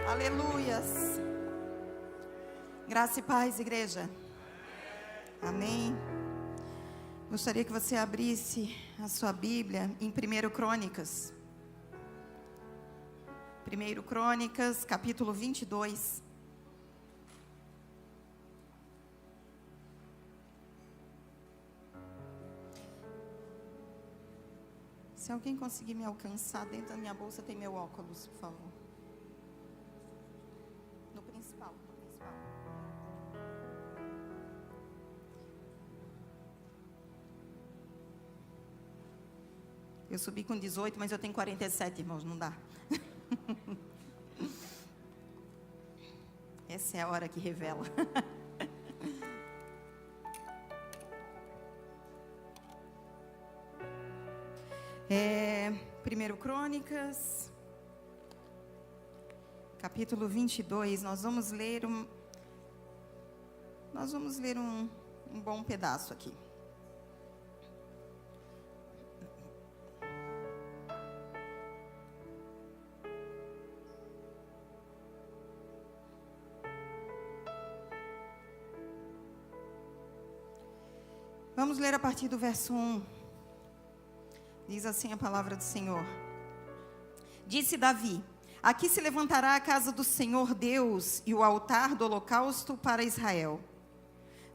Aleluias. Graça e paz, igreja. Amém. Gostaria que você abrisse a sua Bíblia em 1 Crônicas. 1 Crônicas, capítulo 22. Se alguém conseguir me alcançar, dentro da minha bolsa tem meu óculos, por favor. No principal. Eu subi com 18, mas eu tenho 47, irmãos, não dá. Essa é a hora que revela. Primeiro Crônicas, capítulo 22, nós vamos ler um bom pedaço aqui. Vamos ler a partir do verso 1. Diz assim a palavra do Senhor. Disse Davi: aqui se levantará a casa do Senhor Deus e o altar do holocausto para Israel.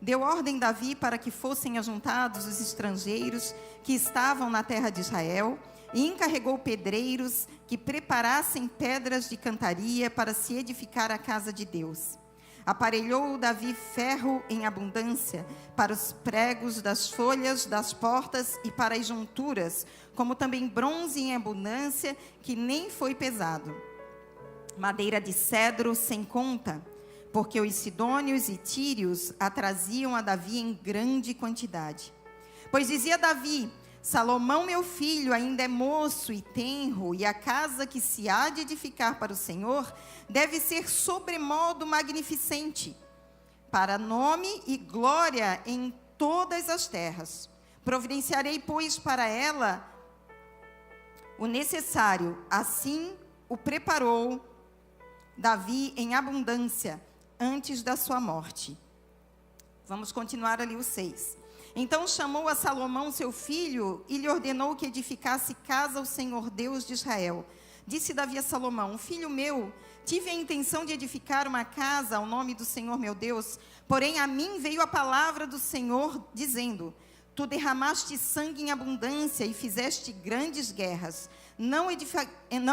Deu ordem Davi para que fossem ajuntados os estrangeiros que estavam na terra de Israel, e encarregou pedreiros que preparassem pedras de cantaria para se edificar a casa de Deus. Aparelhou Davi ferro em abundância para os pregos das folhas das portas e para as junturas, como também bronze em abundância, que nem foi pesado. Madeira de cedro sem conta, porque os sidônios e tírios a traziam a Davi em grande quantidade. Pois dizia Davi: Salomão, meu filho, ainda é moço e tenro, e a casa que se há de edificar para o Senhor deve ser sobremodo magnificente, para nome e glória em todas as terras. Providenciarei, pois, para ela o necessário. Assim o preparou Davi em abundância antes da sua morte. Vamos continuar ali o 6. Então chamou a Salomão, seu filho, e lhe ordenou que edificasse casa ao Senhor Deus de Israel. Disse Davi a Salomão: filho meu, tive a intenção de edificar uma casa ao nome do Senhor meu Deus, porém a mim veio a palavra do Senhor, dizendo: tu derramaste sangue em abundância e fizeste grandes guerras. Não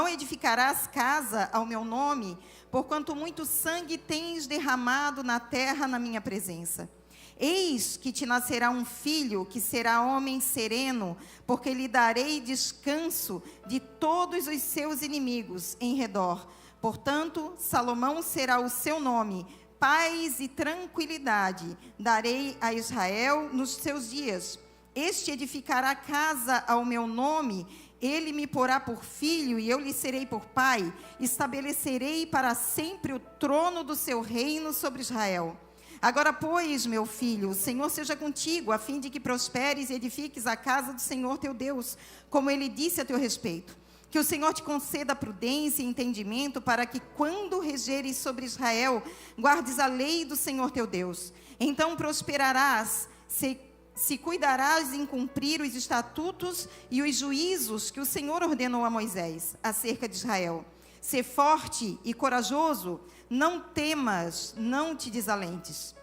edificarás casa ao meu nome, porquanto muito sangue tens derramado na terra na minha presença. Eis que te nascerá um filho, que será homem sereno, porque lhe darei descanso de todos os seus inimigos em redor. Portanto, Salomão será o seu nome. Paz e tranquilidade darei a Israel nos seus dias. Este edificará casa ao meu nome, ele me porá por filho e eu lhe serei por pai. Estabelecerei para sempre o trono do seu reino sobre Israel. Agora, pois, meu filho, o Senhor seja contigo, a fim de que prosperes e edifiques a casa do Senhor teu Deus, como ele disse a teu respeito. Que o Senhor te conceda prudência e entendimento, para que, quando regeres sobre Israel, guardes a lei do Senhor teu Deus. Então prosperarás, se cuidarás em cumprir os estatutos e os juízos que o Senhor ordenou a Moisés, acerca de Israel. Sê forte e corajoso, não temas, não te desalentes.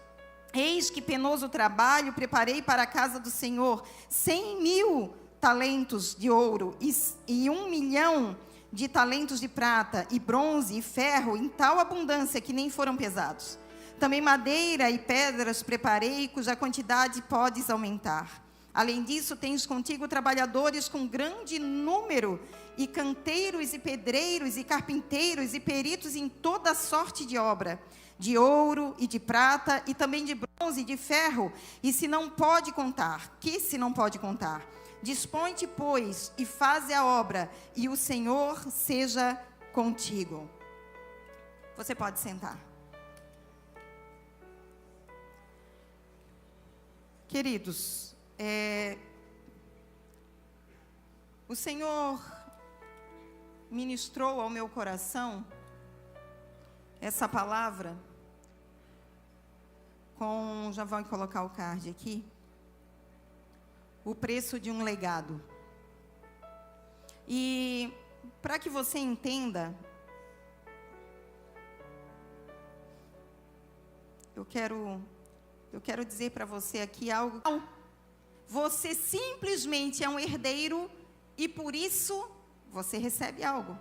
Eis que penoso trabalho preparei para a casa do Senhor, 100.000 talentos de ouro e 1.000.000 de talentos de prata, e bronze e ferro, em tal abundância que nem foram pesados. Também madeira e pedras preparei, cuja quantidade podes aumentar. Além disso, tens contigo trabalhadores com grande número, e canteiros e pedreiros e carpinteiros e peritos em toda sorte de obra, de ouro e de prata, e também de bronze e de ferro, e se não pode contar, dispõe-te, pois, e faze a obra, e o Senhor seja contigo. Você pode sentar. Queridos, o Senhor ministrou ao meu coração essa palavra com, já vão colocar o card aqui, o preço de um legado. E para que você entenda, eu quero dizer para você aqui algo. Você simplesmente é um herdeiro e por isso você recebe algo.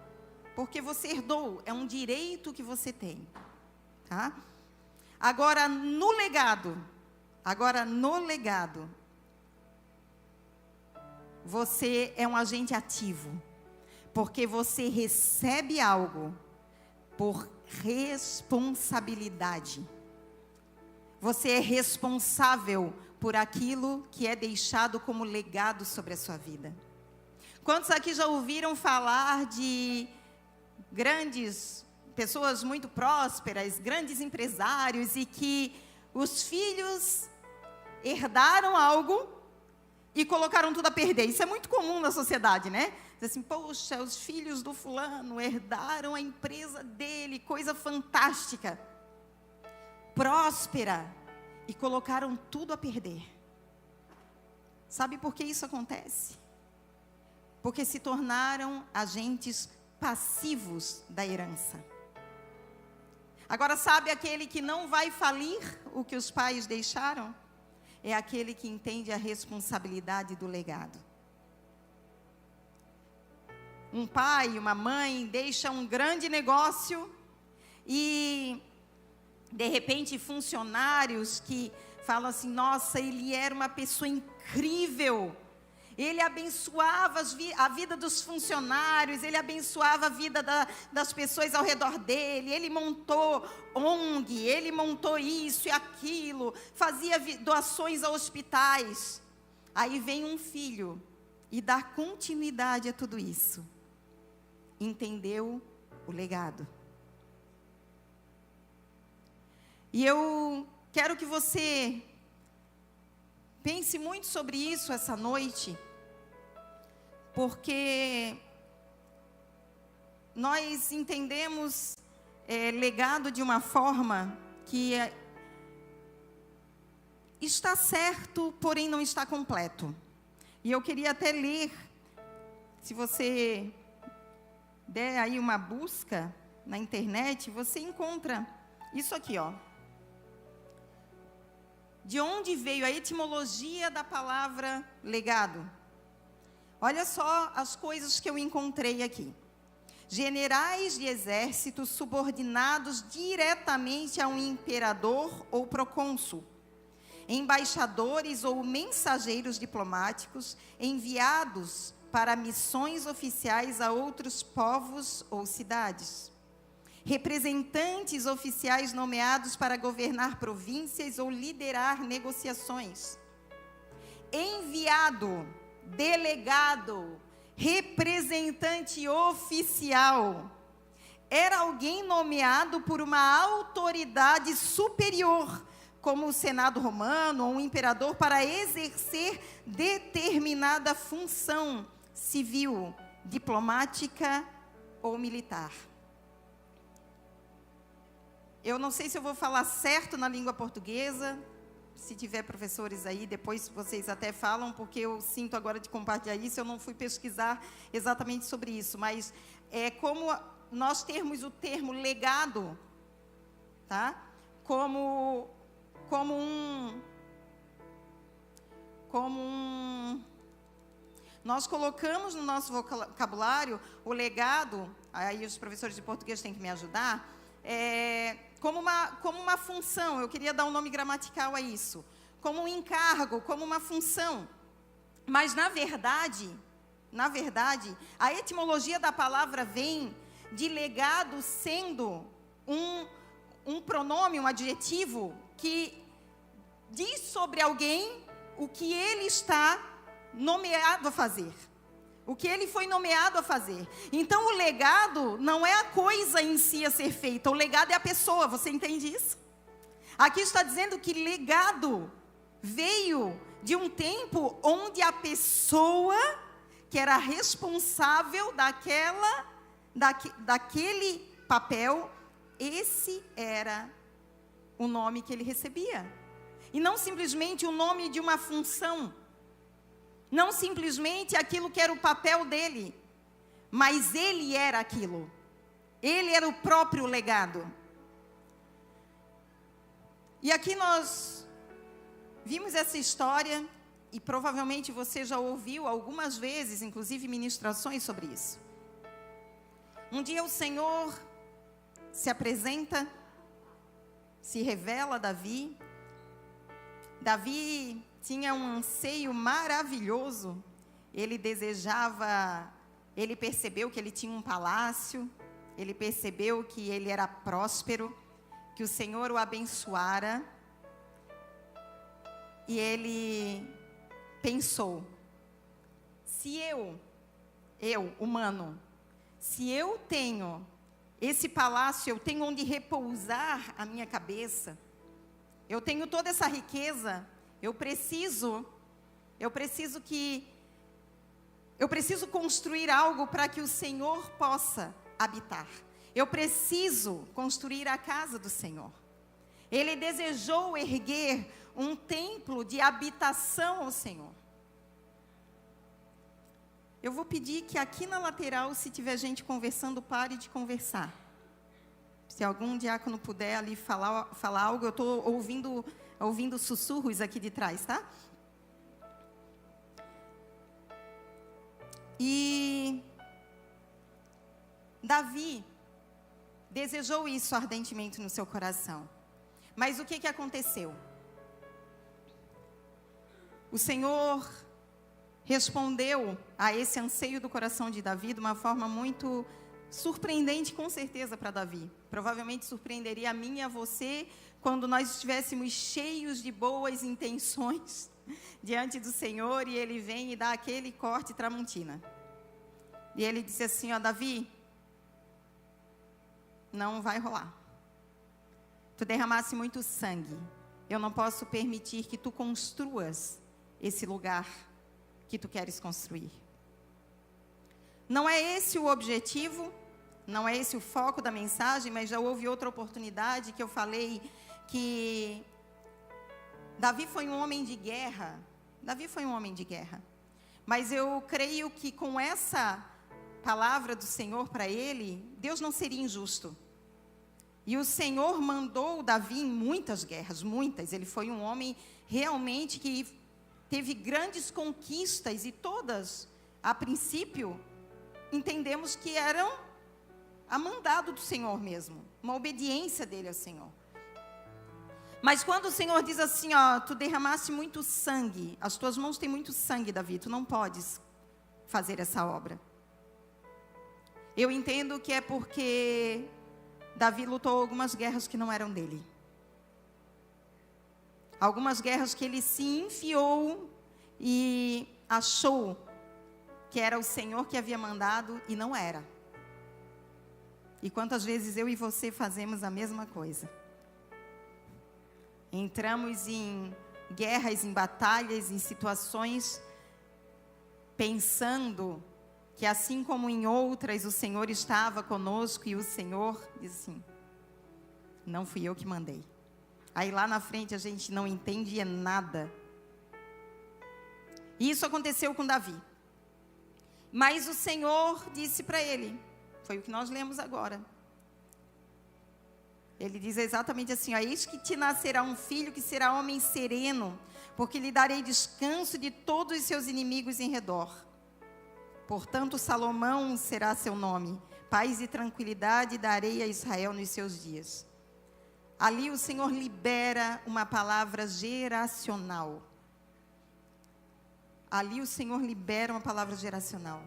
Porque você herdou, é um direito que você tem, tá? Agora no legado, você é um agente ativo, porque você recebe algo por responsabilidade. Você é responsável por aquilo que é deixado como legado sobre a sua vida. Quantos aqui já ouviram falar de grandes pessoas muito prósperas, grandes empresários, e que os filhos herdaram algo e colocaram tudo a perder? Isso é muito comum na sociedade, né? Diz assim, poxa, os filhos do fulano herdaram a empresa dele, coisa fantástica, próspera, e colocaram tudo a perder. Sabe por que isso acontece? Porque se tornaram agentes passivos da herança. Agora, sabe aquele que não vai falir o que os pais deixaram? É aquele que entende a responsabilidade do legado. Um pai, uma mãe deixa um grande negócio e, de repente, funcionários que falam assim, nossa, ele era uma pessoa incrível. Ele abençoava a vida dos funcionários, ele abençoava a vida das pessoas ao redor dele, ele montou ONG, ele montou isso e aquilo, fazia doações a hospitais. Aí vem um filho e dá continuidade a tudo isso. Entendeu o legado. E eu quero que você pense muito sobre isso essa noite, porque nós entendemos legado de uma forma que está certo, porém não está completo. E eu queria até ler, se você der aí uma busca na internet, você encontra isso aqui, ó. De onde veio a etimologia da palavra legado? Olha só as coisas que eu encontrei aqui. Generais de exército subordinados diretamente a um imperador ou procônsul. Embaixadores ou mensageiros diplomáticos enviados para missões oficiais a outros povos ou cidades. Representantes oficiais nomeados para governar províncias ou liderar negociações. Enviado, delegado, representante oficial. Era alguém nomeado por uma autoridade superior, como o Senado romano ou um imperador, para exercer determinada função civil, diplomática ou militar. Eu não sei se eu vou falar certo na língua portuguesa. Se tiver professores aí, depois vocês até falam, porque eu sinto agora de compartilhar isso. Eu não fui pesquisar exatamente sobre isso, mas é como nós termos o termo legado, tá? Como nós colocamos no nosso vocabulário o legado, aí os professores de português têm que me ajudar, como uma função. Eu queria dar um nome gramatical a isso, como um encargo, como uma função. Mas na verdade, a etimologia da palavra vem de legado sendo um pronome, um adjetivo que diz sobre alguém o que ele está nomeado a fazer. O que ele foi nomeado a fazer. Então, o legado não é a coisa em si a ser feita. O legado é a pessoa. Você entende isso? Aqui está dizendo que legado veio de um tempo onde a pessoa que era responsável daquele papel, esse era o nome que ele recebia. E não simplesmente o nome de uma função, não simplesmente aquilo que era o papel dele, mas ele era aquilo. Ele era o próprio legado. E aqui nós vimos essa história, e provavelmente você já ouviu algumas vezes, inclusive ministrações sobre isso. Um dia o Senhor se apresenta, se revela a Davi. Davi tinha um anseio maravilhoso. Ele desejava, ele percebeu que ele tinha um palácio, ele percebeu que ele era próspero, que o Senhor o abençoara. E ele pensou: se eu, humano, se eu tenho esse palácio, eu tenho onde repousar a minha cabeça, eu tenho toda essa riqueza, eu preciso construir algo para que o Senhor possa habitar. Eu preciso construir a casa do Senhor. Ele desejou erguer um templo de habitação ao Senhor. Eu vou pedir que aqui na lateral, se tiver gente conversando, pare de conversar. Se algum diácono puder ali falar algo, eu estou ouvindo sussurros aqui de trás, tá? E Davi desejou isso ardentemente no seu coração. Mas o que aconteceu? O Senhor respondeu a esse anseio do coração de Davi de uma forma muito surpreendente, com certeza, para Davi. Provavelmente surpreenderia a mim e a você quando nós estivéssemos cheios de boas intenções diante do Senhor e Ele vem e dá aquele corte tramontina. E Ele disse assim: ó, Davi, não vai rolar. Tu derramasse muito sangue. Eu não posso permitir que tu construas esse lugar que tu queres construir. Não é esse o objetivo, não é esse o foco da mensagem, mas já houve outra oportunidade que eu falei que Davi foi um homem de guerra. Davi foi um homem de guerra. Mas eu creio que com essa palavra do Senhor para ele, Deus não seria injusto. E o Senhor mandou Davi em muitas guerras, muitas. Ele foi um homem realmente que teve grandes conquistas e todas, a princípio, entendemos que eram a mandado do Senhor mesmo, uma obediência dele ao Senhor. Mas quando o Senhor diz assim, ó, tu derramaste muito sangue, as tuas mãos têm muito sangue, Davi, tu não podes fazer essa obra. Eu entendo que é porque Davi lutou algumas guerras que não eram dele. Algumas guerras que ele se enfiou e achou que era o Senhor que havia mandado e não era. E quantas vezes eu e você fazemos a mesma coisa? Entramos em guerras, em batalhas, em situações, pensando que assim como em outras o Senhor estava conosco e o Senhor diz assim: não fui eu que mandei. Aí lá na frente a gente não entendia nada. E isso aconteceu com Davi. Mas o Senhor disse para ele, foi o que nós lemos agora. Ele diz exatamente assim, ó, eis que te nascerá um filho que será homem sereno, porque lhe darei descanso de todos os seus inimigos em redor. Portanto, Salomão será seu nome, paz e tranquilidade darei a Israel nos seus dias. Ali o Senhor libera uma palavra geracional. Ali o Senhor libera uma palavra geracional.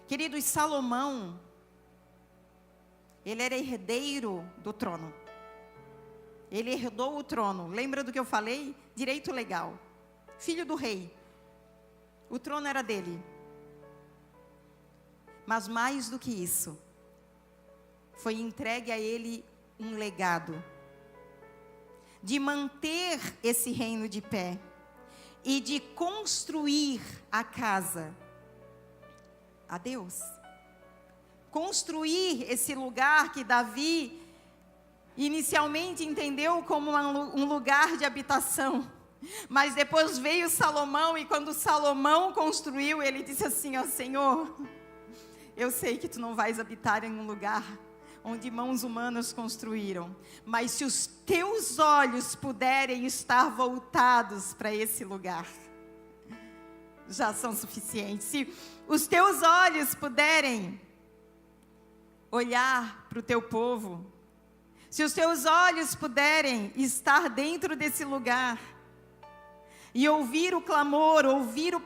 Queridos, Salomão, ele era herdeiro do trono. Ele herdou o trono. Lembra do que eu falei? Direito legal. Filho do rei. O trono era dele. Mas mais do que isso, foi entregue a ele um legado de manter esse reino de pé e de construir a casa a Deus. Construir esse lugar que Davi inicialmente entendeu como um lugar de habitação. Mas depois veio Salomão, e quando Salomão construiu, ele disse assim: ó Senhor, eu sei que tu não vais habitar em um lugar onde mãos humanas construíram, mas se os teus olhos puderem estar voltados para esse lugar, já são suficientes. Se os teus olhos puderem olhar para o teu povo, se os teus olhos puderem estar dentro desse lugar e ouvir o clamor, ouvir o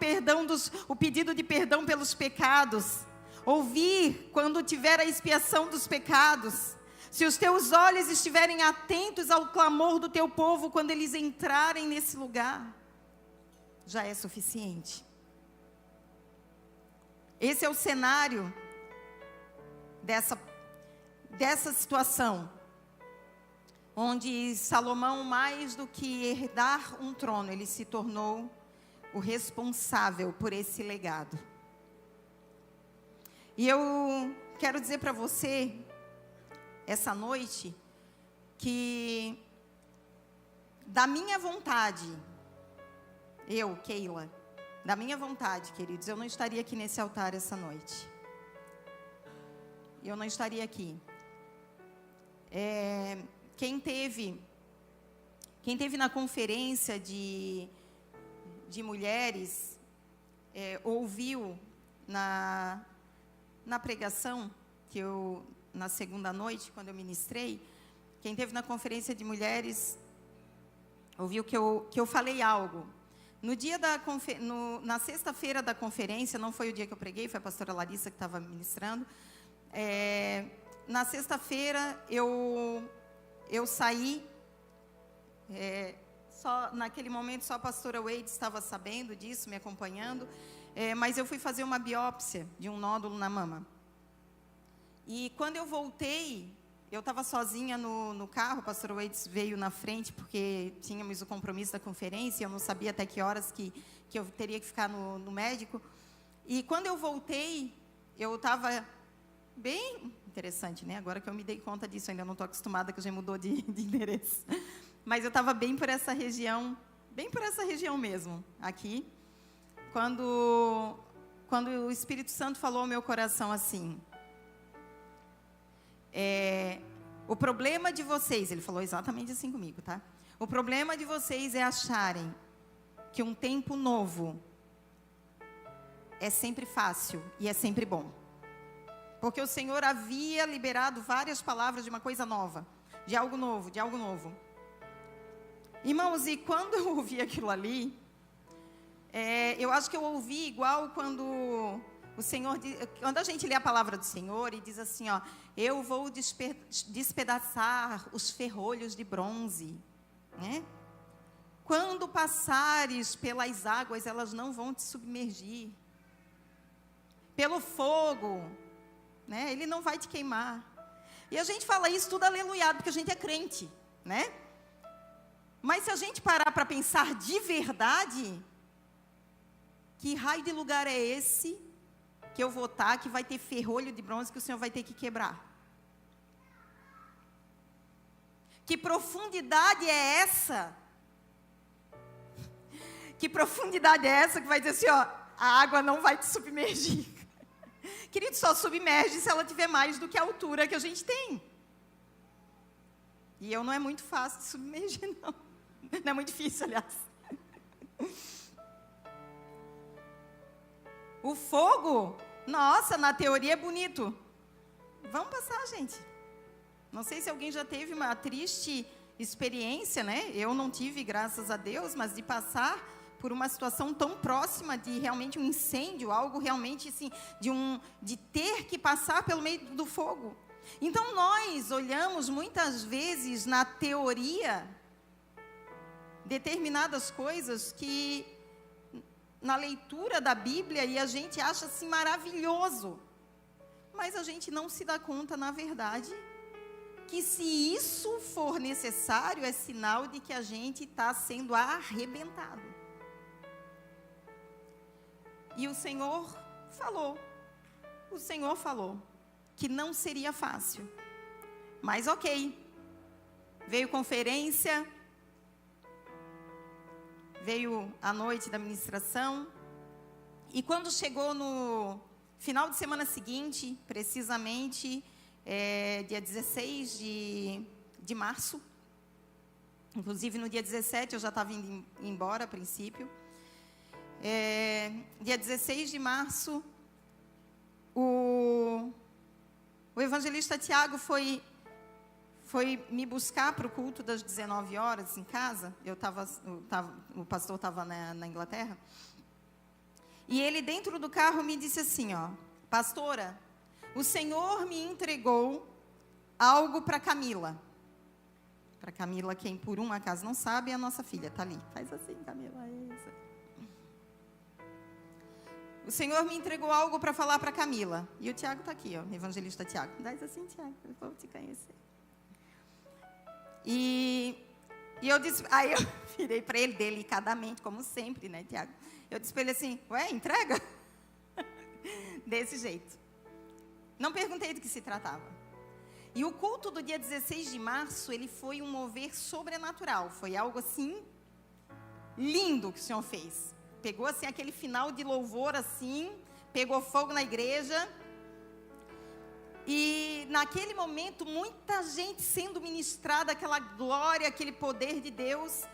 pedido de perdão pelos pecados, ouvir quando tiver a expiação dos pecados, se os teus olhos estiverem atentos ao clamor do teu povo quando eles entrarem nesse lugar, já é suficiente. Esse é o cenário dessa situação, onde Salomão, mais do que herdar um trono, ele se tornou o responsável por esse legado. E eu quero dizer para você, essa noite, que da minha vontade, Keila, da minha vontade, queridos, eu não estaria aqui nesse altar essa noite. Eu não estaria aqui. Quem teve na conferência de mulheres, ouviu na pregação, na segunda noite, quando eu ministrei, quem teve na conferência de mulheres, ouviu que eu falei algo. No dia na sexta-feira da conferência, não foi o dia que eu preguei, foi a pastora Larissa que estava ministrando. Na sexta-feira, eu saí, naquele momento só a pastora Wade estava sabendo disso, me acompanhando, mas eu fui fazer uma biópsia de um nódulo na mama. E quando eu voltei, eu estava sozinha no carro, a pastora Wade veio na frente, porque tínhamos o compromisso da conferência, eu não sabia até que horas que eu teria que ficar no médico. E quando eu voltei, eu estava bem interessante, né? Agora que eu me dei conta disso, ainda não estou acostumada, que já mudou de endereço. Mas eu estava bem por essa região mesmo, aqui. Quando o Espírito Santo falou ao meu coração assim, o problema de vocês, ele falou exatamente assim comigo, tá? O problema de vocês é acharem que um tempo novo é sempre fácil e é sempre bom. Porque o Senhor havia liberado várias palavras de uma coisa nova, de algo novo, de algo novo. Irmãos, e quando eu ouvi aquilo ali, eu acho que eu ouvi igual quando o Senhor, quando a gente lê a palavra do Senhor e diz assim, ó, eu vou despedaçar os ferrolhos de bronze, né? Quando passares pelas águas, elas não vão te submergir. Pelo fogo, né? Ele não vai te queimar. E a gente fala isso tudo aleluiado, porque a gente é crente, né? Mas se a gente parar para pensar de verdade, que raio de lugar é esse que eu vou estar, que vai ter ferrolho de bronze que o Senhor vai ter que quebrar? Que profundidade é essa? Que profundidade é essa que vai dizer assim, ó, a água não vai te submergir? Querido, só submerge se ela tiver mais do que a altura que a gente tem. E não é muito fácil de submergir, não. Não é muito difícil, aliás. O fogo, nossa, na teoria é bonito. Vamos passar, gente. Não sei se alguém já teve uma triste experiência, né? Eu não tive, graças a Deus, mas de passar por uma situação tão próxima de realmente um incêndio, algo realmente assim, de ter que passar pelo meio do fogo. Então nós olhamos muitas vezes na teoria determinadas coisas que na leitura da Bíblia e a gente acha assim maravilhoso, mas a gente não se dá conta, na verdade, que se isso for necessário é sinal de que a gente está sendo arrebentado. E o Senhor falou que não seria fácil, mas ok, veio conferência, veio a noite da ministração. E quando chegou no final de semana seguinte, precisamente, dia 16 de março, inclusive no dia 17 eu já estava indo embora a princípio, dia 16 de março, o evangelista Tiago foi me buscar para o culto das 19 horas em casa. O pastor estava na Inglaterra. E ele, dentro do carro, me disse assim, ó: pastora, o Senhor me entregou algo para Camila. Para Camila, quem por um acaso não sabe, é a nossa filha, está ali. Faz assim, Camila, isso. O Senhor me entregou algo para falar para Camila. E o Tiago está aqui, ó, o evangelista Tiago. Dá assim, Tiago, eu vou te conhecer. E eu disse, aí eu virei para ele delicadamente, como sempre, né, Tiago? Eu disse para ele assim, ué, entrega? Desse jeito. Não perguntei do que se tratava. E o culto do dia 16 de março, ele foi um mover sobrenatural. Foi algo assim, lindo que o Senhor fez. Pegou assim aquele final de louvor assim, pegou fogo na igreja. E naquele momento, muita gente sendo ministrada, aquela glória, aquele poder de Deus.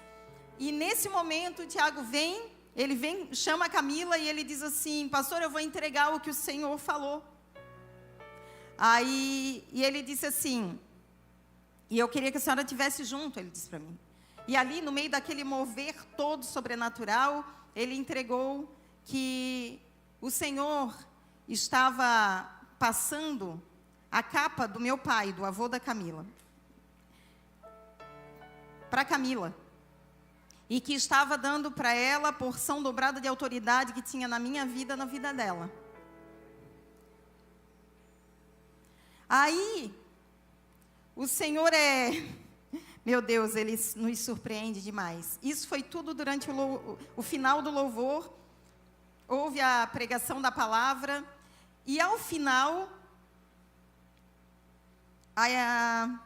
E nesse momento, o Tiago ele vem, chama a Camila e ele diz assim, pastor, eu vou entregar o que o Senhor falou. Aí, e ele disse assim, e eu queria que a senhora estivesse junto, ele disse para mim. E ali, no meio daquele mover todo sobrenatural, ele entregou que o Senhor estava passando a capa do meu pai, do avô da Camila, para Camila. E que estava dando para ela a porção dobrada de autoridade que tinha na minha vida, na vida dela. Aí, o Senhor meu Deus, Ele nos surpreende demais. Isso foi tudo durante o final do louvor. Houve a pregação da palavra. E ao final, a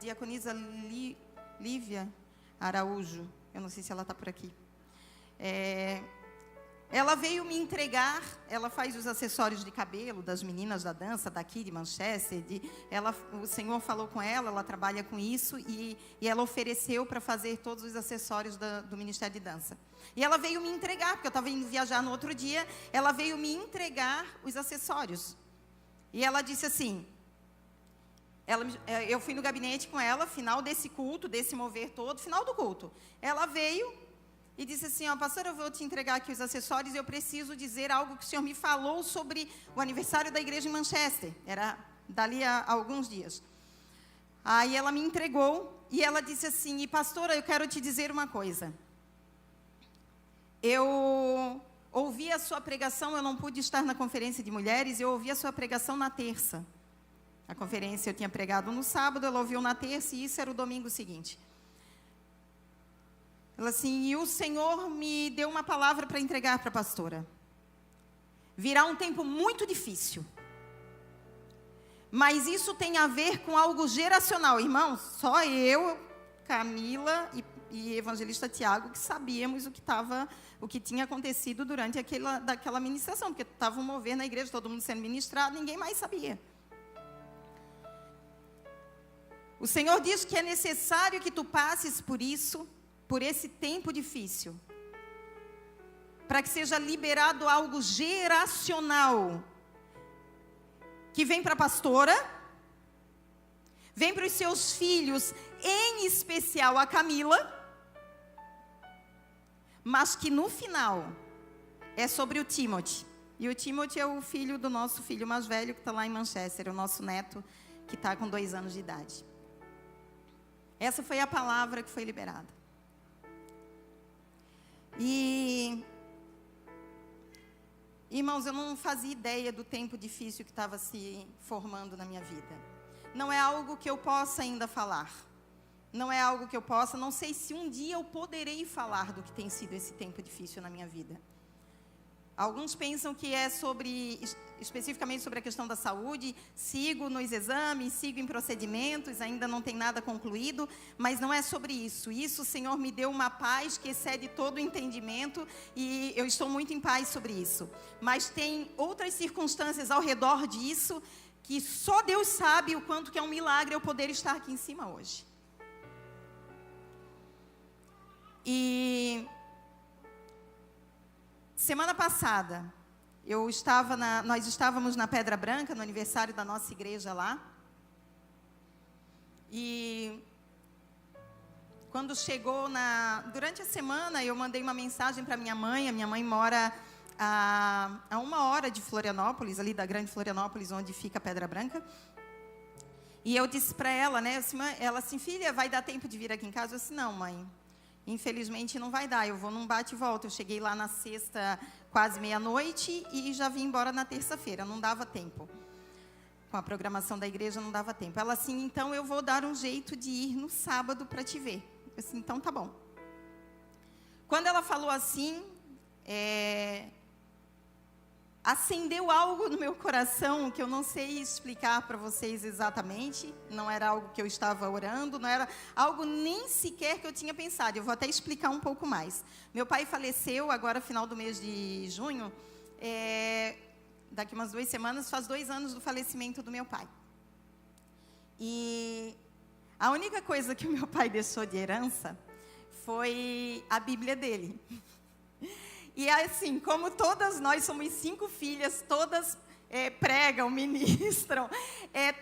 diaconisa Lívia Araújo, eu não sei se ela está por aqui, ela veio me entregar, ela faz os acessórios de cabelo das meninas da dança daqui de Manchester, o Senhor falou com ela trabalha com isso, e ela ofereceu para fazer todos os acessórios do Ministério de Dança. E ela veio me entregar, porque eu estava indo viajar no outro dia, ela veio me entregar os acessórios. E ela disse assim, eu fui no gabinete com ela, final desse culto, desse mover todo, final do culto. Ela veio e disse assim, ó, pastor, eu vou te entregar aqui os acessórios e eu preciso dizer algo que o Senhor me falou sobre o aniversário da igreja em Manchester. Era dali a alguns dias. Aí ela me entregou e ela disse assim, e pastora, eu quero te dizer uma coisa. Eu ouvi a sua pregação, eu não pude estar na conferência de mulheres, eu ouvi a sua pregação na terça. A conferência eu tinha pregado no sábado, ela ouviu na terça e isso era o domingo seguinte. Ela assim, e o Senhor me deu uma palavra para entregar para a pastora. Virá um tempo muito difícil. Mas isso tem a ver com algo geracional. Irmãos, só eu, Camila e evangelista Tiago que sabíamos o que tinha acontecido durante daquela ministração. Porque estava um mover na igreja, todo mundo sendo ministrado, ninguém mais sabia. O Senhor diz que é necessário que tu passes por isso, por esse tempo difícil, para que seja liberado algo geracional, que vem para a pastora, vem para os seus filhos, em especial a Camila, mas que no final é sobre o Timothy. E o Timothy é o filho do nosso filho mais velho, que está lá em Manchester, o nosso neto, que está com 2 anos de idade. Essa foi a palavra que foi liberada. E, irmãos, eu não fazia ideia do tempo difícil que estava se formando na minha vida. Não é algo que eu possa ainda falar. Não é algo que eu possa, não sei se um dia eu poderei falar do que tem sido esse tempo difícil na minha vida. Alguns pensam que é especificamente sobre a questão da saúde. Sigo nos exames, sigo em procedimentos, ainda não tem nada concluído, mas não é sobre isso. Isso, o Senhor me deu uma paz que excede todo o entendimento e eu estou muito em paz sobre isso. Mas tem outras circunstâncias ao redor disso que só Deus sabe o quanto que é um milagre eu poder estar aqui em cima hoje. E semana passada, nós estávamos na Pedra Branca, no aniversário da nossa igreja lá. E quando chegou durante a semana, eu mandei uma mensagem para minha mãe. A minha mãe mora a 1 hora de Florianópolis, ali da grande Florianópolis, onde fica a Pedra Branca. E eu disse para ela, né, ela assim, filha, vai dar tempo de vir aqui em casa? Eu disse, não, mãe. Infelizmente não vai dar, eu vou num bate e volta. Eu cheguei lá na sexta, quase meia-noite, e já vim embora na terça-feira, não dava tempo. Com a programação da igreja não dava tempo. Ela assim, então eu vou dar um jeito de ir no sábado para te ver. Eu assim, então tá bom. Quando ela falou assim, acendeu algo no meu coração que eu não sei explicar para vocês exatamente. Não era algo que eu estava orando, não era algo nem sequer que eu tinha pensado. Eu vou até explicar um pouco mais. Meu pai faleceu agora final do mês de junho. Daqui umas 2 semanas faz 2 anos do falecimento do meu pai. E a única coisa que o meu pai deixou de herança foi a Bíblia dele. E assim, como todas nós somos 5 filhas, todas pregam, ministram,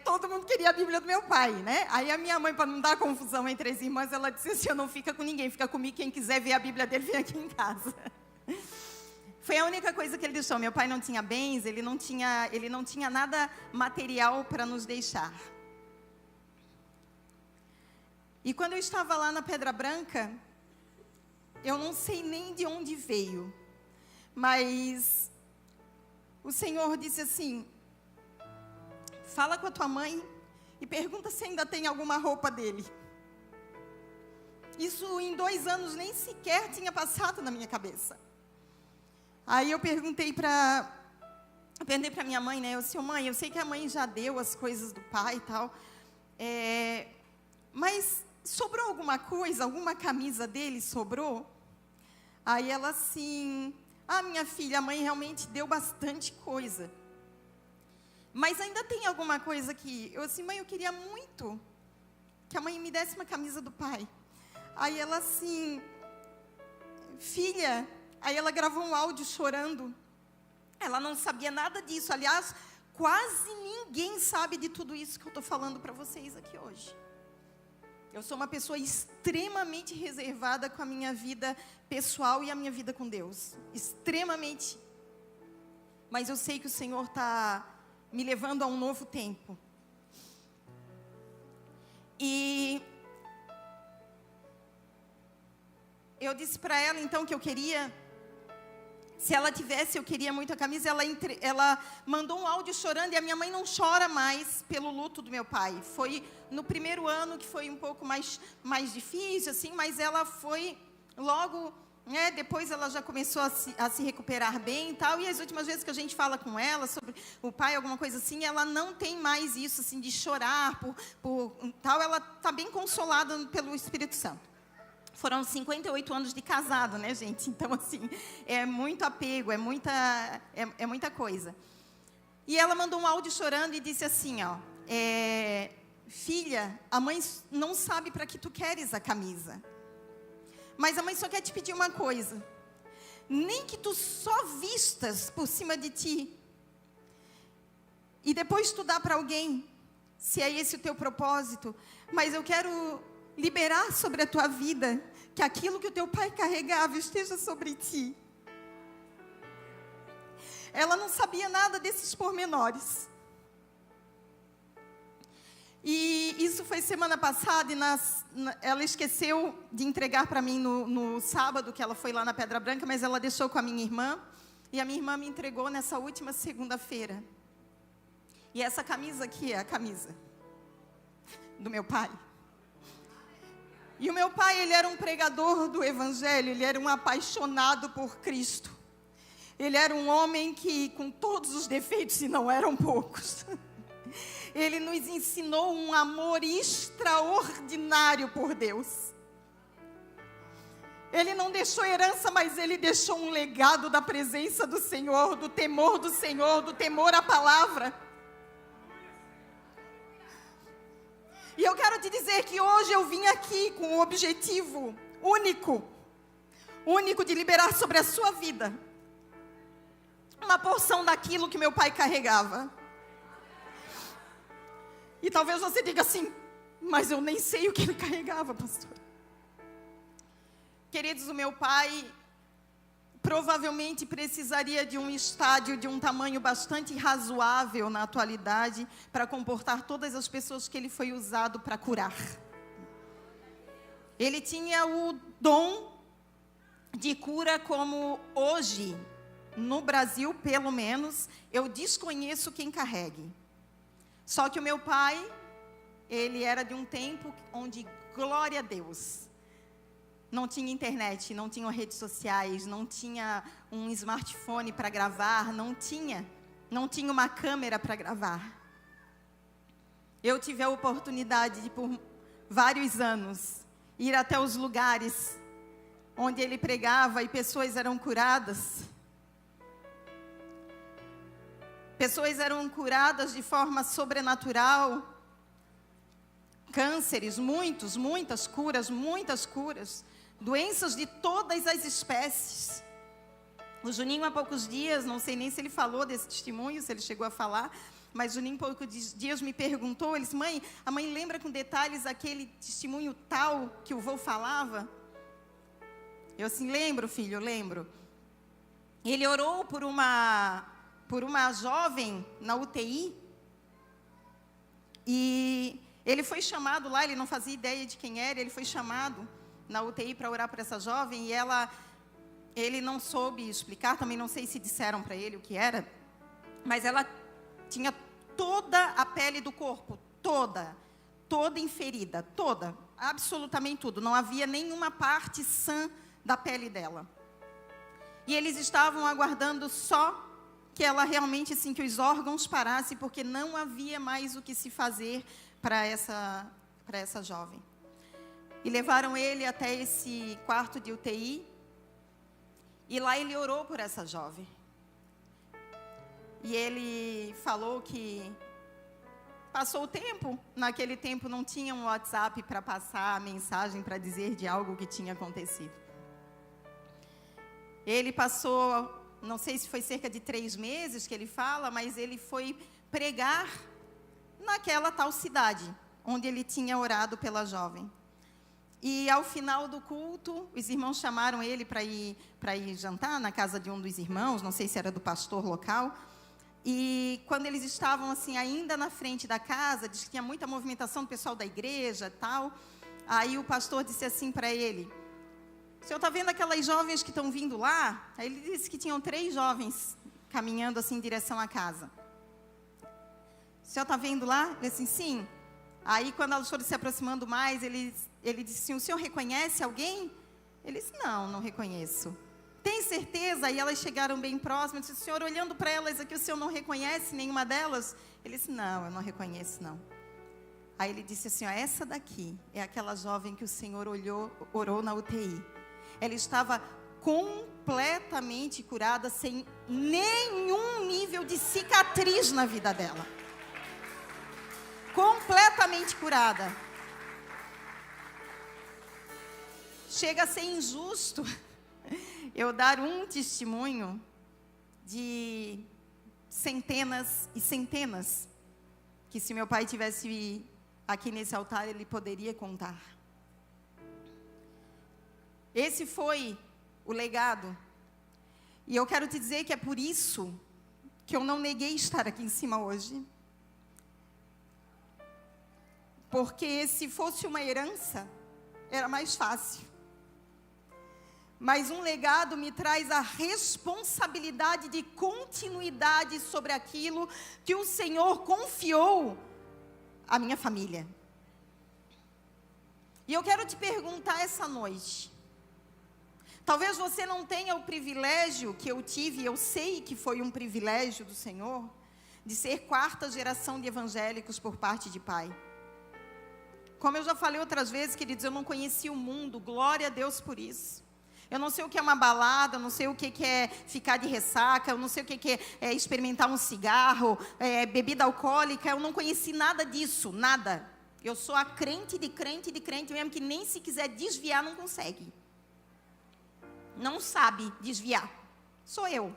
todo mundo queria a Bíblia do meu pai, né? Aí a minha mãe, para não dar confusão entre as irmãs, ela disse assim, não fica com ninguém, fica comigo, quem quiser ver a Bíblia dele, vem aqui em casa. Foi a única coisa que ele deixou. Meu pai não tinha bens, ele não tinha nada material para nos deixar. E quando eu estava lá na Pedra Branca, eu não sei nem de onde veio, mas o Senhor disse assim, fala com a tua mãe e pergunta se ainda tem alguma roupa dele. Isso em 2 anos nem sequer tinha passado na minha cabeça. Aí eu perguntei para minha mãe, né? Eu disse, mãe, eu sei que a mãe já deu as coisas do pai e tal, mas sobrou alguma coisa, alguma camisa dele sobrou? Aí ela assim, minha filha, a mãe realmente deu bastante coisa. Mas ainda tem alguma coisa aqui. Eu assim, mãe, eu queria muito que a mãe me desse uma camisa do pai. Aí ela assim, filha, aí ela gravou um áudio chorando. Ela não sabia nada disso. Aliás, quase ninguém sabe de tudo isso que eu estou falando para vocês aqui hoje. Eu sou uma pessoa extremamente reservada com a minha vida pessoal e a minha vida com Deus. Extremamente. Mas eu sei que o Senhor está me levando a um novo tempo. E eu disse para ela, então, que eu queria... Se ela tivesse, eu queria muito a camisa. Ela mandou um áudio chorando, e a minha mãe não chora mais pelo luto do meu pai. Foi no primeiro ano que foi um pouco mais difícil, assim, mas ela foi logo, né, depois ela já começou a se recuperar bem e tal. E as últimas vezes que a gente fala com ela sobre o pai, alguma coisa assim, ela não tem mais isso, assim, de chorar por tal. Ela está bem consolada pelo Espírito Santo. Foram 58 anos de casado, né, gente? Então, assim, é muito apego, é muita coisa. E ela mandou um áudio chorando e disse assim, filha, a mãe não sabe para que tu queres a camisa. Mas a mãe só quer te pedir uma coisa. Nem que tu só vistas por cima de ti. E depois tu dá para alguém, se é esse o teu propósito. Mas eu quero liberar sobre a tua vida, que aquilo que o teu pai carregava esteja sobre ti. Ela não sabia nada desses pormenores. E isso foi semana passada, e ela esqueceu de entregar para mim no sábado, que ela foi lá na Pedra Branca, mas ela deixou com a minha irmã, e a minha irmã me entregou nessa última segunda-feira. E essa camisa aqui é a camisa do meu pai. E o meu pai, ele era um pregador do Evangelho, ele era um apaixonado por Cristo. Ele era um homem que, com todos os defeitos, e não eram poucos, ele nos ensinou um amor extraordinário por Deus. Ele não deixou herança, mas ele deixou um legado da presença do Senhor, do Senhor, do temor à palavra. E eu quero te dizer que hoje eu vim aqui com um objetivo único de liberar sobre a sua vida uma porção daquilo que meu pai carregava. E talvez você diga assim, mas eu nem sei o que ele carregava, pastor. Queridos, o meu pai provavelmente precisaria de um estádio de um tamanho bastante razoável na atualidade para comportar todas as pessoas que ele foi usado para curar. Ele tinha o dom de cura como hoje, no Brasil pelo menos, eu desconheço quem carregue. Só que o meu pai, ele era de um tempo onde, glória a Deus, não tinha internet, não tinha redes sociais, não tinha um smartphone para gravar, não tinha uma câmera para gravar. Eu tive a oportunidade de, por vários anos, ir até os lugares onde ele pregava e pessoas eram curadas. Pessoas eram curadas de forma sobrenatural. Cânceres, muitas curas. Doenças de todas as espécies. O Juninho há poucos dias, não sei nem se ele falou desse testemunho, se ele chegou a falar, mas o Juninho há poucos dias me perguntou, ele disse, a mãe lembra com detalhes aquele testemunho tal que o vô falava? Eu assim, lembro, filho, eu lembro. Ele orou por uma jovem na UTI, e ele foi chamado lá, ele não fazia ideia de quem era, ele foi chamado na UTI para orar por essa jovem, e ele não soube explicar, também não sei se disseram para ele o que era, mas ela tinha toda a pele do corpo, toda inferida, toda, absolutamente tudo, não havia nenhuma parte sã da pele dela. E eles estavam aguardando só que ela realmente, assim, que os órgãos parassem, porque não havia mais o que se fazer para essa jovem. E levaram ele até esse quarto de UTI, e lá ele orou por essa jovem. E ele falou que passou o tempo, naquele tempo não tinha um WhatsApp para passar a mensagem, para dizer de algo que tinha acontecido. Ele passou, não sei se foi cerca de 3 meses que ele fala, mas ele foi pregar naquela tal cidade, onde ele tinha orado pela jovem. E ao final do culto, os irmãos chamaram ele para ir jantar na casa de um dos irmãos, não sei se era do pastor local. E quando eles estavam assim, ainda na frente da casa, diz que tinha muita movimentação do pessoal da igreja e tal. Aí o pastor disse assim para ele, o senhor está vendo aquelas jovens que estão vindo lá? Aí ele disse que tinham 3 jovens caminhando assim em direção à casa. O senhor está vendo lá? Ele disse assim, sim. Aí quando elas foram se aproximando mais, ele disse assim, o senhor reconhece alguém? Ele disse, não reconheço. Tem certeza? Aí elas chegaram bem próximas, disse, senhor, olhando para elas aqui, o senhor não reconhece nenhuma delas? Ele disse, não, eu não reconheço, não. Aí ele disse assim, essa daqui é aquela jovem que o Senhor orou na UTI. Ela estava completamente curada, sem nenhum nível de cicatriz na vida dela. Completamente curada. Chega a ser injusto eu dar um testemunho de centenas e centenas, que se meu pai tivesse aqui nesse altar, ele poderia contar. Esse foi o legado. E eu quero te dizer que é por isso que eu não neguei estar aqui em cima hoje. Porque se fosse uma herança, era mais fácil. Mas um legado me traz a responsabilidade de continuidade sobre aquilo que o Senhor confiou à minha família. E eu quero te perguntar essa noite, Talvez você não tenha o privilégio que eu tive, eu sei que foi um privilégio do Senhor, de ser quarta geração de evangélicos por parte de pai. Como eu já falei outras vezes, queridos, eu não conhecia o mundo, glória a Deus por isso. Eu não sei o que é uma balada, eu não sei o que é ficar de ressaca, eu não sei o que é experimentar um cigarro, bebida alcoólica, eu não conheci nada disso, nada. Eu sou a crente de crente de crente mesmo, que nem se quiser desviar não consegue. Não sabe desviar. Sou eu.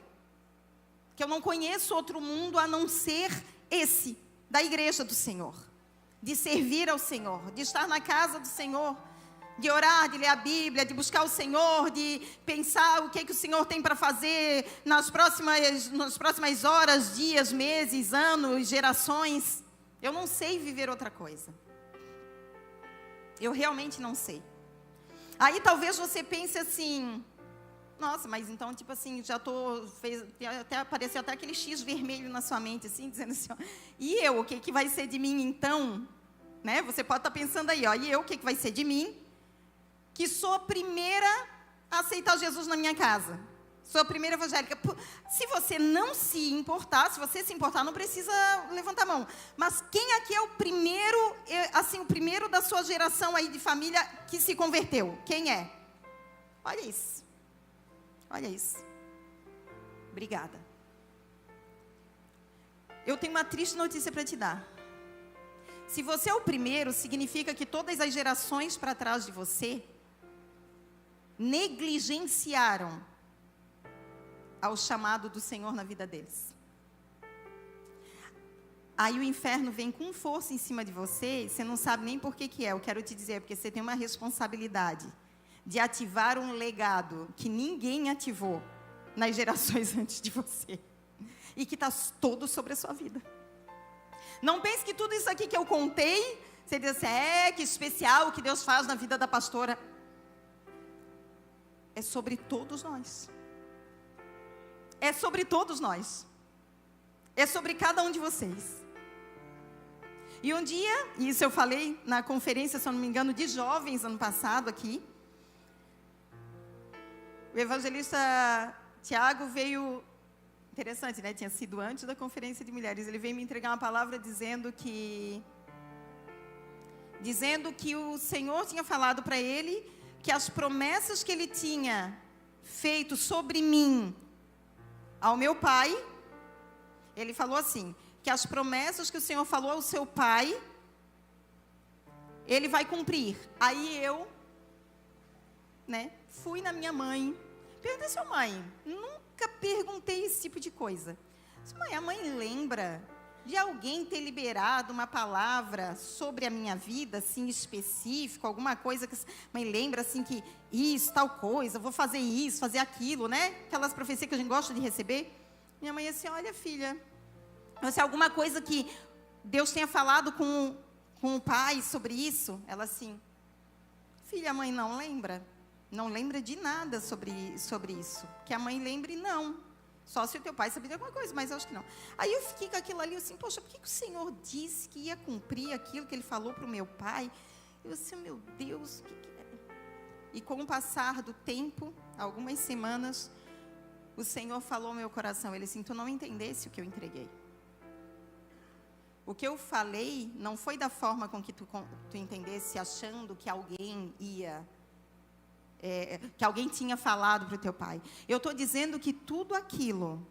Que eu não conheço outro mundo a não ser esse, da igreja do Senhor. De servir ao Senhor, de estar na casa do Senhor, de orar, de ler a Bíblia, de buscar o Senhor, de pensar o que o Senhor tem para fazer nas próximas horas, dias, meses, anos, gerações. Eu não sei viver outra coisa. Eu realmente não sei. Aí talvez você pense assim, nossa, mas então, tipo assim, apareceu até aquele X vermelho na sua mente, assim, dizendo assim, ó, e eu, o que vai ser de mim então? Né? Você pode estar pensando aí, ó, e eu, o que vai ser de mim? Que sou a primeira a aceitar Jesus na minha casa. Sou a primeira evangélica. Se você não se importar, se você se importar, não precisa levantar a mão. Mas quem aqui é o primeiro, assim, o primeiro da sua geração aí de família que se converteu? Quem é? Olha isso. Olha isso. Obrigada. Eu tenho uma triste notícia para te dar. Se você é o primeiro, significa que todas as gerações para trás de você negligenciaram ao chamado do Senhor na vida deles. Aí o inferno vem com força em cima de você, e você não sabe nem por que é. Eu quero te dizer, porque você tem uma responsabilidade de ativar um legado que ninguém ativou nas gerações antes de você. E que está todo sobre a sua vida. Não pense que tudo isso aqui que eu contei, você diz assim, que especial o que Deus faz na vida da pastora. É sobre todos nós. É sobre todos nós. É sobre cada um de vocês. E um dia, isso eu falei na conferência, se eu não me engano, de jovens, ano passado aqui. O evangelista Tiago veio, interessante, né? Tinha sido antes da conferência de mulheres. Ele veio me entregar uma palavra dizendo que o Senhor tinha falado para ele que as promessas que ele tinha feito sobre mim ao meu pai, ele falou assim, que as promessas que o Senhor falou ao seu pai, ele vai cumprir. Aí eu, fui na minha mãe, perguntei assim, mãe, nunca perguntei esse tipo de coisa. Mãe, a mãe lembra de alguém ter liberado uma palavra sobre a minha vida, assim, específico, alguma coisa que a mãe lembra, assim, que isso, tal coisa, vou fazer isso, fazer aquilo, né? Aquelas profecias que a gente gosta de receber. Minha mãe assim, olha, filha, se alguma coisa que Deus tenha falado com o pai sobre isso, ela assim, filha, a mãe não lembra de nada sobre isso, que a mãe lembre, não. Só se o teu pai sabia de alguma coisa, mas eu acho que não. Aí eu fiquei com aquilo ali, assim, poxa, por que o Senhor disse que ia cumprir aquilo que Ele falou para o meu pai? Eu assim, meu Deus, o que é? E com o passar do tempo, algumas semanas, o Senhor falou ao meu coração, Ele assim, tu não entendesse o que eu entreguei. O que eu falei não foi da forma com que tu entendesse, achando que alguém ia... que alguém tinha falado para o teu pai. Eu estou dizendo que tudo aquilo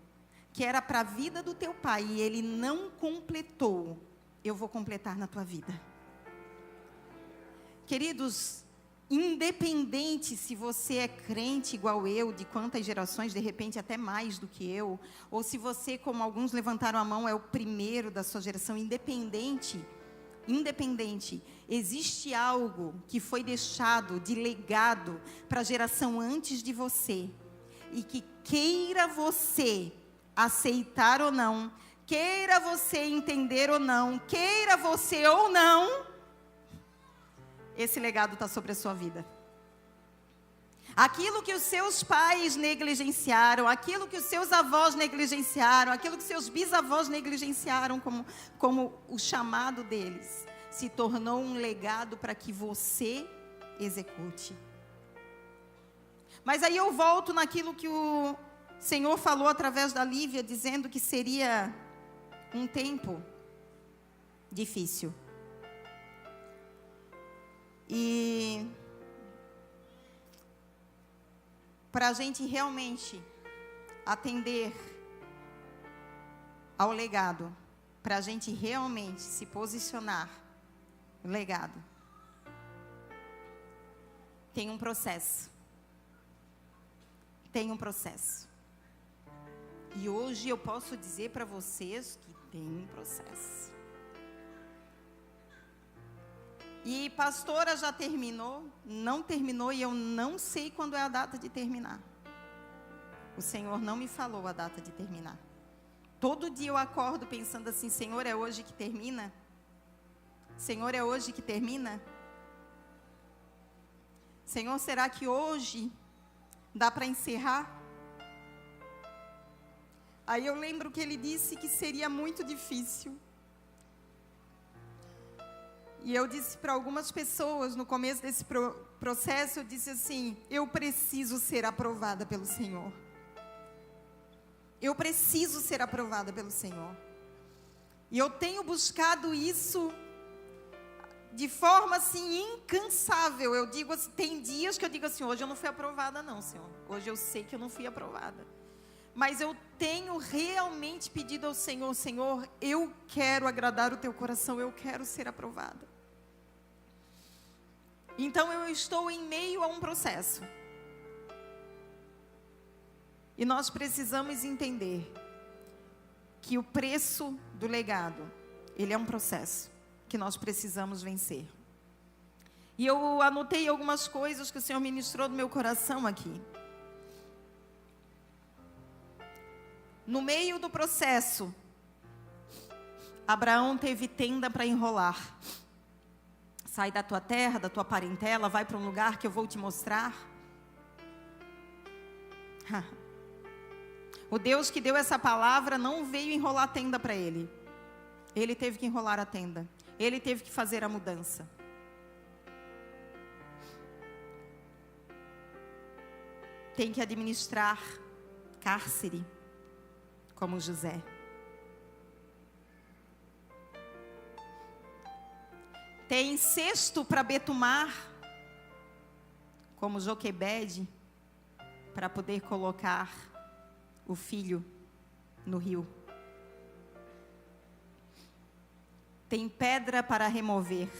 que era para a vida do teu pai e ele não completou, eu vou completar na tua vida. Queridos, independente se você é crente igual eu, de quantas gerações, de repente até mais do que eu, ou se você, como alguns levantaram a mão, é o primeiro da sua geração, independente, existe algo que foi deixado de legado para a geração antes de você, e que queira você aceitar ou não, queira você entender ou não, queira você ou não, esse legado está sobre a sua vida. Aquilo que os seus pais negligenciaram, aquilo que os seus avós negligenciaram, aquilo que os seus bisavós negligenciaram como o chamado deles, se tornou um legado para que você execute. Mas aí eu volto naquilo que o Senhor falou através da Lívia, dizendo que seria um tempo difícil. E para a gente realmente atender ao legado, para a gente realmente se posicionar no legado, tem um processo. Tem um processo. E hoje eu posso dizer para vocês que tem um processo. E pastora já terminou, não terminou, e eu não sei quando é a data de terminar. O Senhor não me falou a data de terminar. Todo dia eu acordo pensando assim: Senhor, é hoje que termina? Senhor, é hoje que termina? Senhor, será que hoje dá para encerrar? Aí eu lembro que ele disse que seria muito difícil. E eu disse para algumas pessoas no começo desse processo, eu disse assim: eu preciso ser aprovada pelo Senhor. Eu preciso ser aprovada pelo Senhor. E eu tenho buscado isso de forma assim incansável. Eu digo assim, tem dias que eu digo assim: hoje eu não fui aprovada não, Senhor. Hoje eu sei que eu não fui aprovada. Mas eu tenho realmente pedido ao Senhor: Senhor, eu quero agradar o teu coração, eu quero ser aprovada. Então eu estou em meio a um processo. E nós precisamos entender que o preço do legado, ele é um processo que nós precisamos vencer. E eu anotei algumas coisas que o Senhor ministrou no meu coração aqui. No meio do processo, Abraão teve tenda para enrolar. Sai da tua terra, da tua parentela, vai para um lugar que eu vou te mostrar. O Deus que deu essa palavra não veio enrolar tenda para ele. Ele teve que enrolar a tenda. Ele teve que fazer a mudança. Tem que administrar cárcere, como José. Tem cesto para betumar, como Joquebede, para poder colocar o filho no rio. Tem pedra para remover.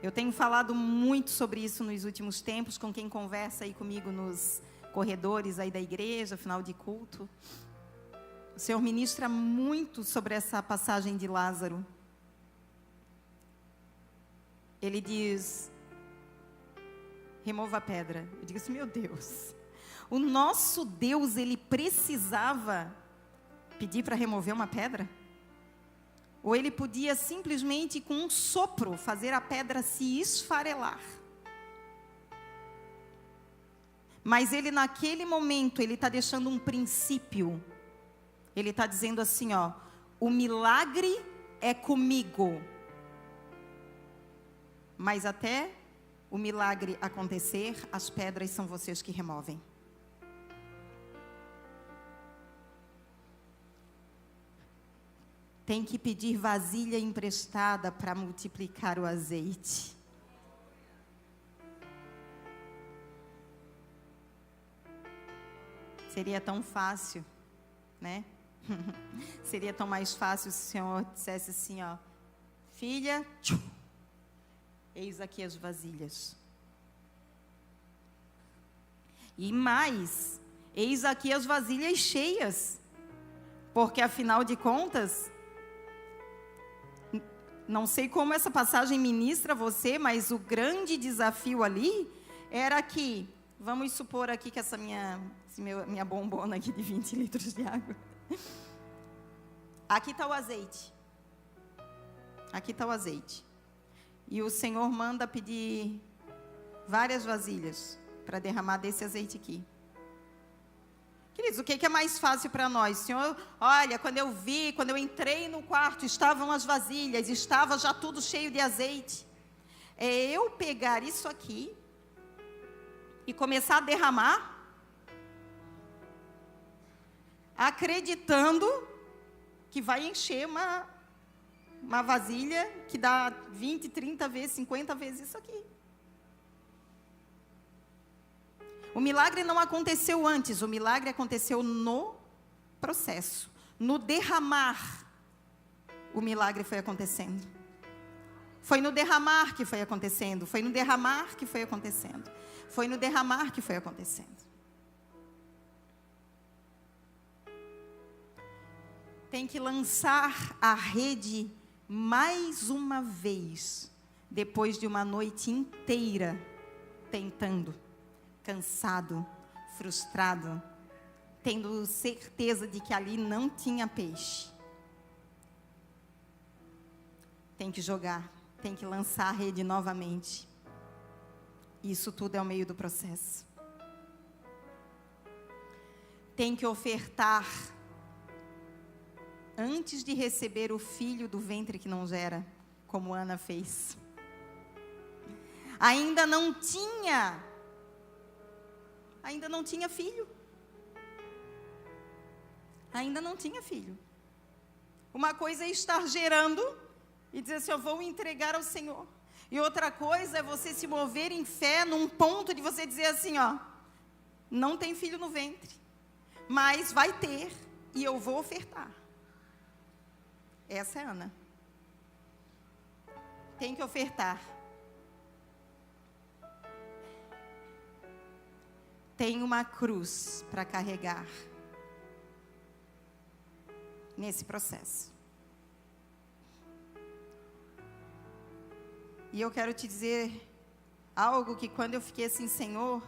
Eu tenho falado muito sobre isso nos últimos tempos, com quem conversa aí comigo nos corredores aí da igreja, final de culto. O Senhor ministra muito sobre essa passagem de Lázaro. Ele diz: remova a pedra. Eu digo assim: meu Deus, o nosso Deus, ele precisava pedir para remover uma pedra? Ou ele podia simplesmente com um sopro fazer a pedra se esfarelar? Mas ele naquele momento, ele está deixando um princípio. Ele está dizendo assim, ó: o milagre é comigo. Mas até o milagre acontecer, as pedras são vocês que removem. Tem que pedir vasilha emprestada para multiplicar o azeite. Seria tão fácil, né? Seria tão mais fácil se o Senhor dissesse assim, ó: filha, eis aqui as vasilhas. E mais, eis aqui as vasilhas cheias. Porque afinal de contas, não sei como essa passagem ministra você, mas o grande desafio ali era que, vamos supor aqui que essa minha bombona aqui de 20 litros de água. Aqui está o azeite. Aqui está o azeite. E o Senhor manda pedir várias vasilhas para derramar desse azeite aqui. Queridos, o que é mais fácil para nós? Senhor, olha, quando eu entrei no quarto, estavam as vasilhas, estava já tudo cheio de azeite. É eu pegar isso aqui e começar a derramar, acreditando que vai encher uma vasilha que dá 20, 30 vezes, 50 vezes isso aqui. O milagre não aconteceu antes, o milagre aconteceu no processo. No derramar, o milagre foi acontecendo. Foi no derramar que foi acontecendo. Foi no derramar que foi acontecendo. Foi no derramar que foi acontecendo. Tem que lançar a rede mais uma vez, depois de uma noite inteira tentando, cansado, frustrado, tendo certeza de que ali não tinha peixe. Tem que jogar, tem que lançar a rede novamente. Isso tudo é o meio do processo. Tem que ofertar antes de receber o filho do ventre que não gera, como Ana fez. Ainda não tinha filho. Ainda não tinha filho. Uma coisa é estar gerando e dizer assim, eu vou entregar ao Senhor. E outra coisa é você se mover em fé num ponto de você dizer assim, ó, não tem filho no ventre, mas vai ter e eu vou ofertar. Essa é Ana. Tem que ofertar. Tem uma cruz para carregar nesse processo. E eu quero te dizer algo que quando eu fiquei assim, Senhor,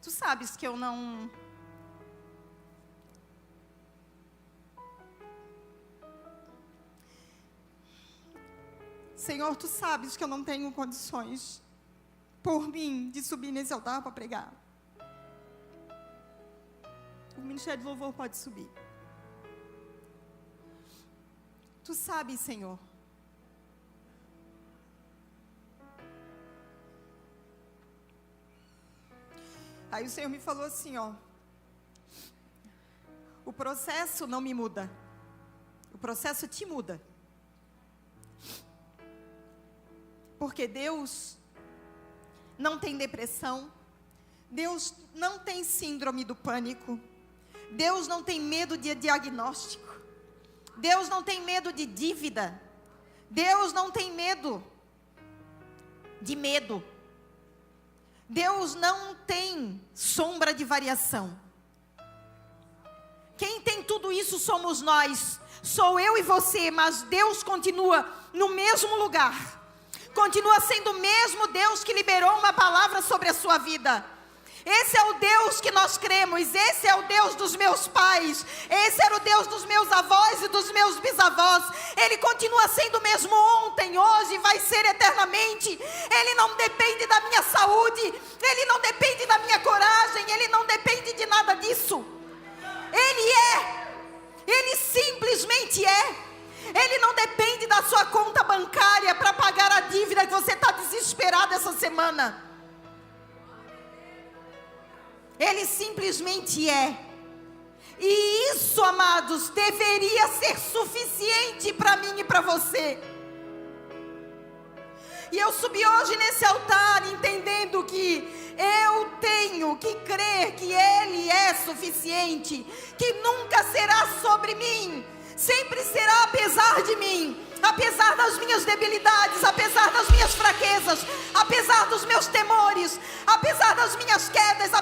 tu sabes que eu não... Senhor, tu sabes que eu não tenho condições, por mim, de subir nesse altar para pregar. O Ministério de Louvor pode subir. Tu sabes, Senhor. Aí o Senhor me falou assim, ó. O processo não me muda. O processo te muda. Porque Deus não tem depressão. Deus não tem síndrome do pânico. Deus não tem medo de diagnóstico. Deus não tem medo de dívida. Deus não tem medo de medo. Deus não tem sombra de variação. Quem tem tudo isso somos nós. Sou eu e você, mas Deus continua no mesmo lugar. Continua sendo o mesmo Deus que liberou uma palavra sobre a sua vida. Esse é o Deus que nós cremos. Esse é o Deus dos meus pais. Esse era o Deus dos meus avós e dos meus bisavós. Ele continua sendo o mesmo ontem, hoje, vai ser eternamente. Ele não depende da minha saúde. Ele não depende da minha coragem. Ele não depende de nada disso. Ele é. Ele simplesmente é. Ele não depende da sua conta bancária para pagar a dívida que você está desesperado essa semana. Ele simplesmente é. E isso, amados, deveria ser suficiente para mim e para você. E eu subi hoje nesse altar entendendo que eu tenho que crer que Ele é suficiente, que nunca será sobre mim, sempre será apesar de mim, apesar das minhas debilidades, apesar das minhas fraquezas, apesar dos meus temores, apesar das minhas quedas,